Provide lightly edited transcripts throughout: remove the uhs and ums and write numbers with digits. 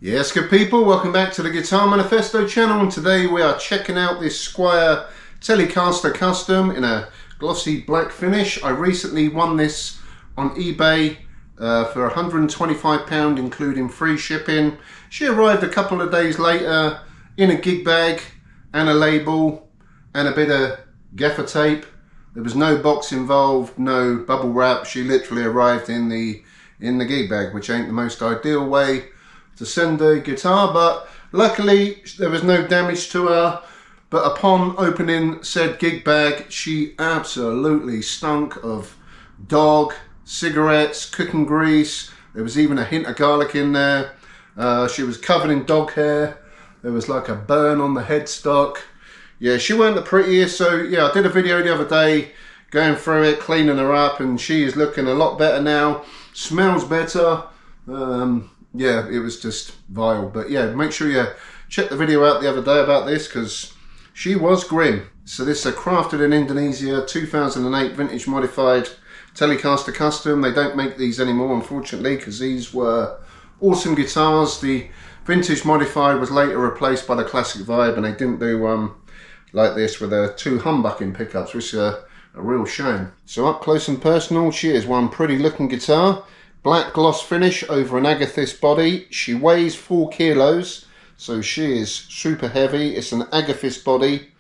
Yes, good people, welcome back to the Guitar Manifesto channel, and today we are checking out this Squier Telecaster Custom in a glossy black finish. I recently won this on eBay for £125 including free shipping. She arrived a couple of days later in a gig bag and a label and a bit of gaffer tape. There was no box involved, no bubble wrap. She literally arrived in the gig bag, which ain't the most ideal way to send a guitar, but luckily there was no damage to her. But upon opening said gig bag, she absolutely stunk of dog, cigarettes, cooking grease. There was even a hint of garlic in there. She was covered in dog hair. There was like a burn on the headstock. Yeah, she weren't the prettiest. So yeah, I did a video the other day going through it, cleaning her up, and she is looking a lot better now. Smells better. Yeah, it was just vile. But yeah, make sure you check the video out the other day about this, because she was grim. So this is a crafted in Indonesia 2008 vintage modified Telecaster Custom. They don't make these anymore, unfortunately, because these were awesome guitars. The vintage modified was later replaced by the classic vibe, and they didn't do like this with the two humbucking pickups, which is a real shame. So up close and personal, she is one pretty looking guitar. Black gloss finish over an amethyst body. She weighs 4 kilos, so she is super heavy. It's an amethyst body,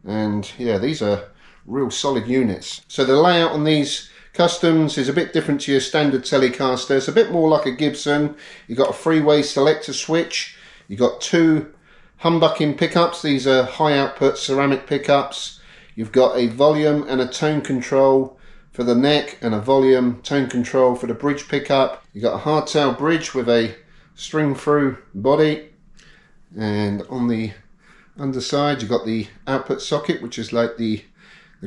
and yeah, these are real solid units. So the layout on these customs is a bit different to your standard Telecaster. It's a bit more like a Gibson. You've got a three-way selector switch. You've got 2 humbucking pickups. These are high output ceramic pickups. You've got a volume and a tone control for the neck, and a volume tone control for the bridge pickup. You got a hardtail bridge with a string through body, and on the underside you got the output socket, which is like the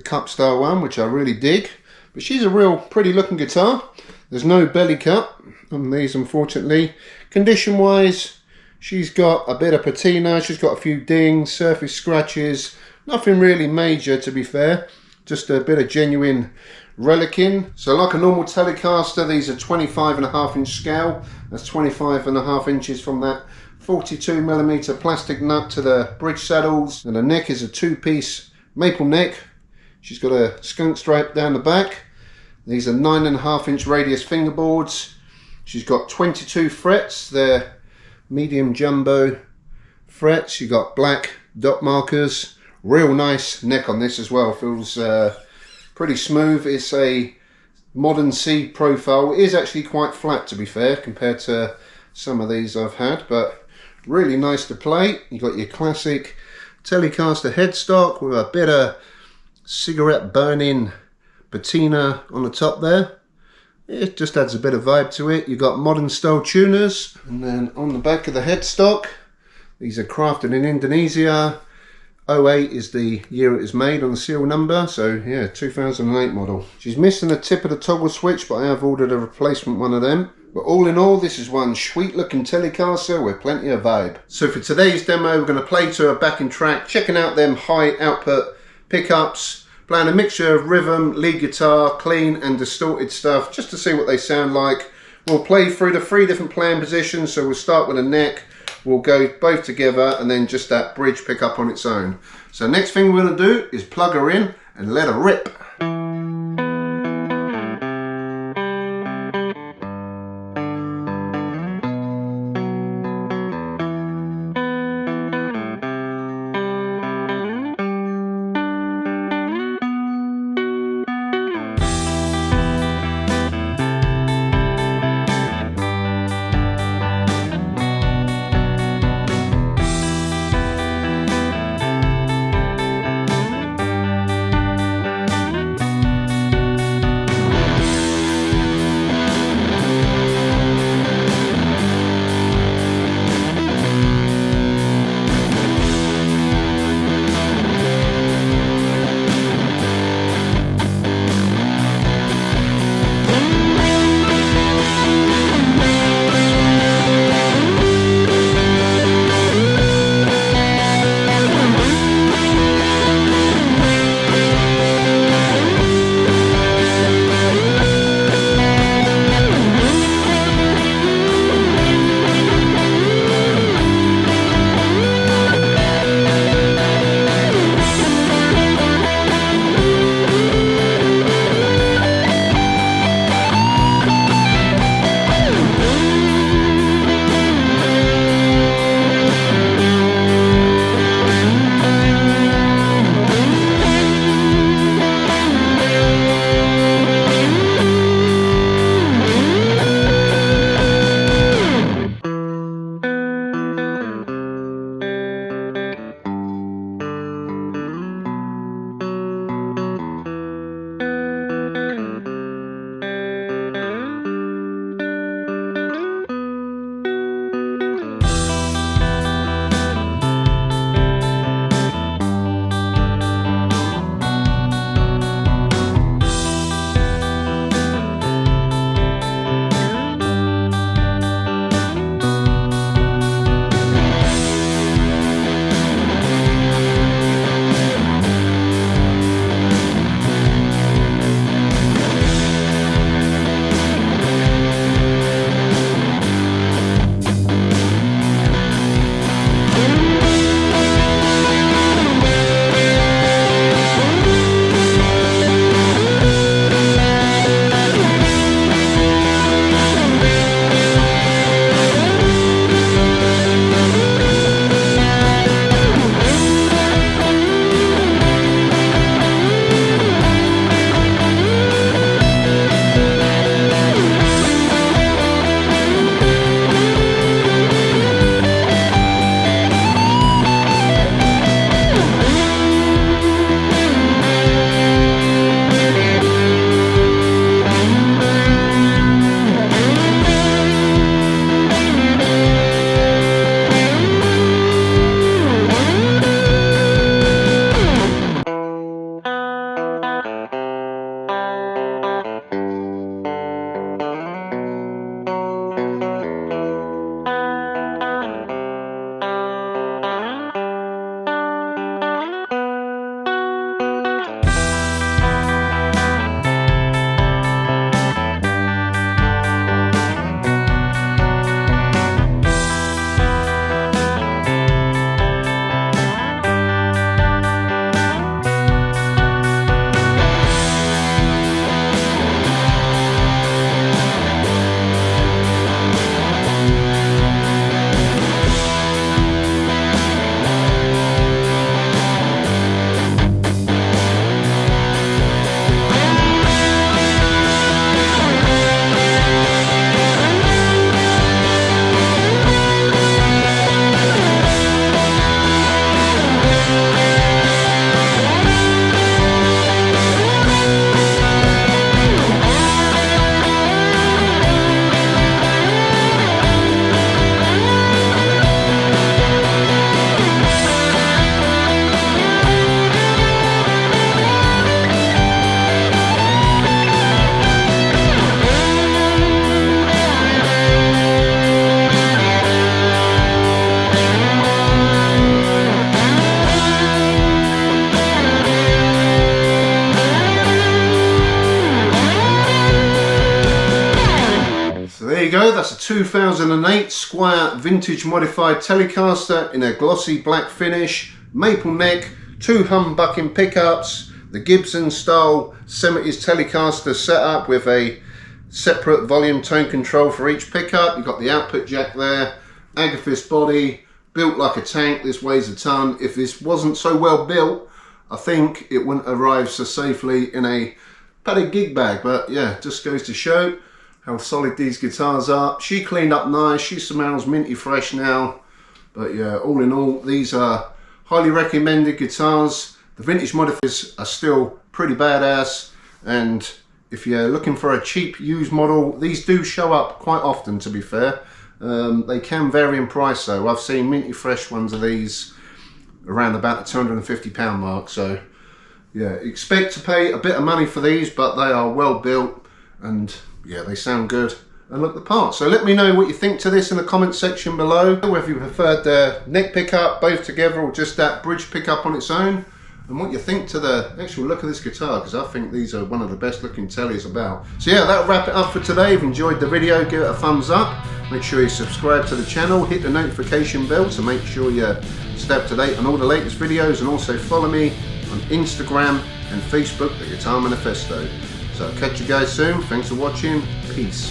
cup style one, which I really dig. But she's a real pretty looking guitar. There's no belly cut on these, unfortunately. Condition wise, she's got a bit of patina, she's got a few dings, surface scratches, nothing really major to be fair, just a bit of genuine relicing. So like a normal Telecaster, these are 25.5 inch scale. That's 25.5 inches from that 42mm plastic nut to the bridge saddles, and the neck is a 2-piece maple neck. She's got a skunk stripe down the back. These are 9.5 inch radius fingerboards. She's got 22 frets. They're medium jumbo frets. You got black dot markers. Real nice neck on this as well. Feels pretty smooth. It's a modern C profile. It is actually quite flat, to be fair, compared to some of these I've had, but really nice to play. You've got your classic Telecaster headstock with a bit of cigarette burning patina on the top there. It just adds a bit of vibe to it. You've got modern style tuners, and then on the back of the headstock, these are crafted in Indonesia. 08 is the year it is made on the serial number, so yeah, 2008 model. She's missing the tip of the toggle switch, but I have ordered a replacement one of them. But all in all, this is one sweet looking Telecaster with plenty of vibe. So for today's demo, we're going to play to a backing track, checking out them high output pickups, playing a mixture of rhythm, lead guitar, clean and distorted stuff, just to see what they sound like. We'll play through the 3 different playing positions, so we'll start with a neck, we'll go both together, and then just that bridge pickup on its own. So next thing we're going to do is plug her in and let her rip. 2008 Squier vintage modified Telecaster in a glossy black finish, maple neck, 2 humbucking pickups, the Gibson style 70s Telecaster setup with a separate volume tone control for each pickup. You've got the output jack there, Agathis body, built like a tank. This weighs a ton. If this wasn't so well built, I think it wouldn't arrive so safely in a padded gig bag. But yeah, just goes to show how solid these guitars are. She cleaned up nice. She smells minty fresh now. But yeah, all in all, these are highly recommended guitars. The vintage modifiers are still pretty badass, and if you're looking for a cheap used model, these do show up quite often, to be fair. They can vary in price though. I've seen minty fresh ones of these around about the £250 mark. So yeah, expect to pay a bit of money for these, but they are well built and yeah, they sound good and look the part. So let me know what you think to this in the comment section below. Whether you preferred the neck pickup both together or just that bridge pickup on its own, and what you think to the actual look of this guitar, because I think these are one of the best looking tellies about. So yeah, that'll wrap it up for today. If you enjoyed the video, give it a thumbs up. Make sure you subscribe to the channel, hit the notification bell to make sure you stay up to date on all the latest videos, and also follow me on Instagram and Facebook, The Guitar Manifesto. So I'll catch you guys soon. Thanks for watching. Peace.